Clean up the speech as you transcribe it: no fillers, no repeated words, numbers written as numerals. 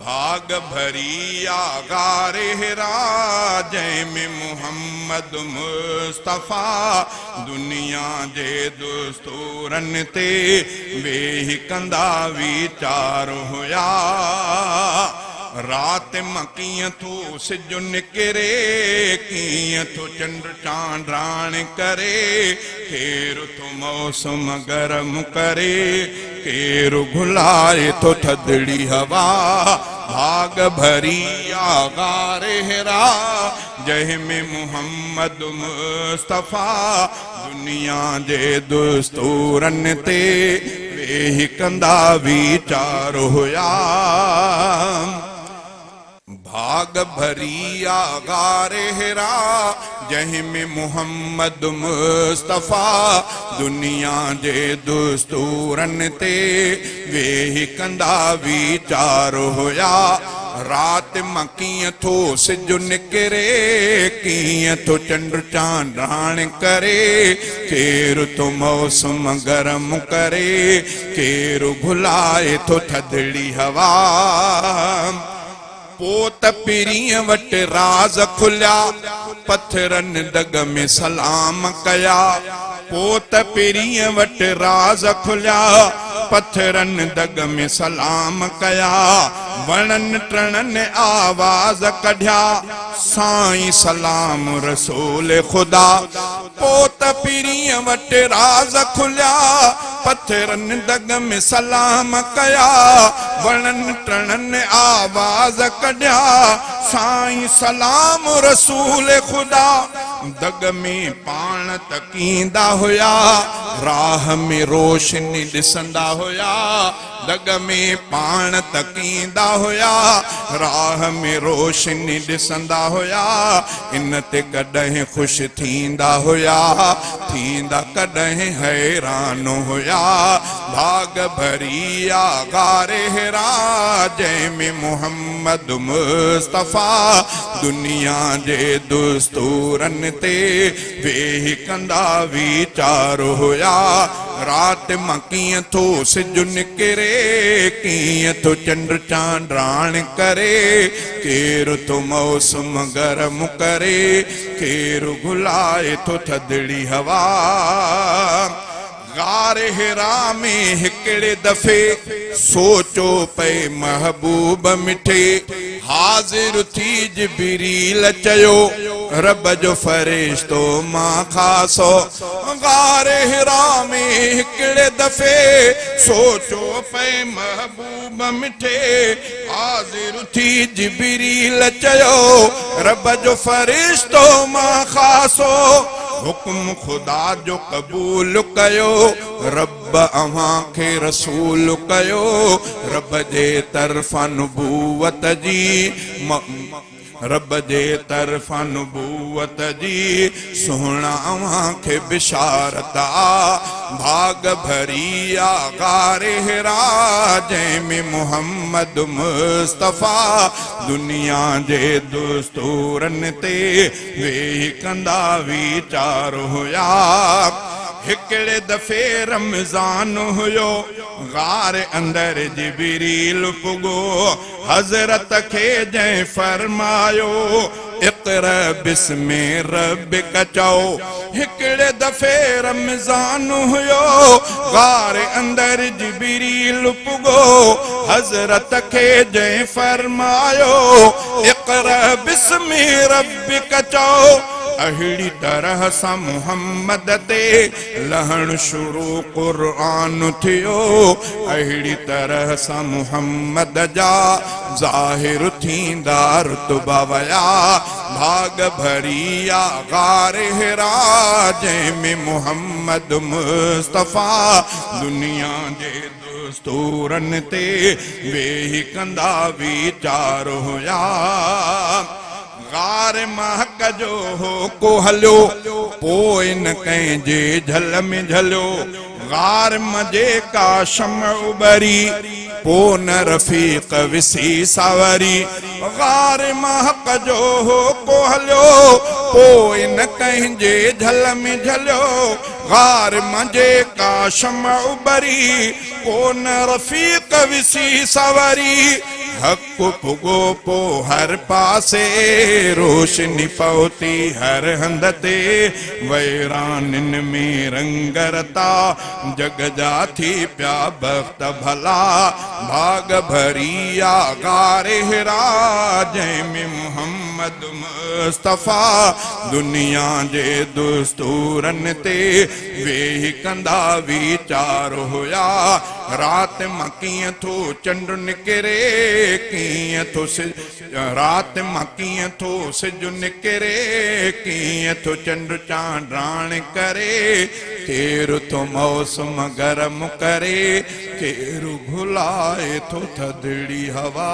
भाग भरी आगारे हिरा जंहिंमें मुहम्मद मुस्तफ़ा दुनिया जे दुस्तूरनि ते वेही कंदा वीचार हुया। रात मां कीअं थो सिज निकिरे, कीअं थो चंड चांडाण करे, केरु थो मौसम गरम करे, केरु घुलाए थो थधड़ी हवा। भाग भरी आगारे हिरा जंहिंमें मुहम्मद मुस्तफ़ा दुनिया जे दुस्तूरनि ते वेही कंदा वीचार हुया। भाग भरी आगारे हिरा जंहिंमें मुहम्मद मुस्तफ़ा दुनिया जे दुस्तूरनि ते वेही कंदा वीचार हुया। रात मां कीअं थो सिज निकिरे, कीअं थो चंड चांडाण करे, केरु थो मौसम गरम करे, केरु घुलाए थो थधड़ी हवा। पोत पीरीअ वटि राज खुलिया, पत्थरनि दग में सलाम कया। पोत पीरीअ वटि राज खुलिया, पत्थरनि दग में सलाम कया। वणनि टिणनि आवाज़ कढिया, साईं सलाम रसूल ख़ुदा। पोत पीरीअ वटि राज खुलिया, पत्थरनि दग में सलाम कया। वणनि टिणनि आवाज़ कढिया, साईं सलाम रसूल ख़ुदा। दग में पाण तकींदा हुया, राह में रोशनी ॾिसंदा हुया। दग में पाण तकींदा हुया, राह में रोशनी ॾिसंदा हुया। इन ते कॾहिं ख़ुशि थींदा हुया, थींदा कॾहिं हैरान हुया। भाग भरी आगारे हिरा जंहिंमें मुहम्मद मुस्तफ़ा दुनिया जे दुस्तूरनि ते वेही कंदा वीचार हुया। रात मां कीअं थो सिज निकिरे, कीअं थो चंड चांडाण करे, केरु थो मौसम गरम करे, केरु घुलाए थो थधड़ी हवा। गारे हिरा में हिकिड़े दफ़े सोचो पे महबूब मिठे, हाज़िर थी जिब्रील चयो रब जो फरिश्तो मां खासो। गारे हिरा में हिकिड़े दफ़े सोचो पे महबूब मिठे, हाज़िर थी जिब्रील चयो रब जो फरिश्तो मां खासो। हुक्म खुदा जो क़बूल कयो, रब अव्हां खे रसूल कयो। रब जे तरफ़ां नुबूवत जी, रब जे तरफ़ां नुबूवत जी सुहिणा अव्हां खे बिशारत आ। भाग भरी आगारे हिरा जंहिंमें मुहम्मद मुस्तफ़ा दुनिया जे दुस्तूरनि ते वेही कंदा वीचार हुया। हिकिड़े दफ़े रमज़ान हुयो, गारे अंदरि जिब्रील पुॻो। हज़रत खे जंहिं फरमायो इक़रा बिस्मि रब्बिक चओ। हिकिड़े दफ़े रमज़ान हुयो, गारे अंदरि जिब्रील पुॻो। हज़रत खे जंहिं फरमायो इक़रा बिस्मि रब्बिक चओ। अहिड़ी तरह सां मुहम्मद ते लहण शुरू क़ुरान थियो। अहिड़ी तरह सां मुहम्मद जा ज़ाहिर थींदा रुतबा वया। भाग भरी आगारे हिरा जंहिंमें मुहम्मद मुस्तफ़ा दुनिया जे दुस्तूरनि ते वेही कंदा वीचार हुया। गार महक जो हो को हलियो, पोइ न कंहिंजे झल में झलियो। गार मजे का शम्अ उॿरी, पोइ न रफ़ीक़ विसी सावरी। गार महक जो हो को हलियो, पोइ न कंहिंजे झल में झलियो। गार मजे का शम्अ उॿरी, पोइ न रफ़ीक़ विसी सावरी। हक पुगो पो हर पासे रोशनी पहुती हर हंध ते वैरानिन में रंगरता जग जा थी प्या बख्त भला भाग भरिया गारे हिरा जंहिंमें मुहम्मद मुस्तफ़ा दुनिया जे दुस्तूरन ते वेही कंदा वीचार हुया रात मां कीअं थो चंड निकिरे कीअं थो रात मां कीअं थो सिज निकिरे कीअं थो चंड चांडाण करे केरु थो मौसम गरम करे केरु घुलाए थो थधड़ी हवा।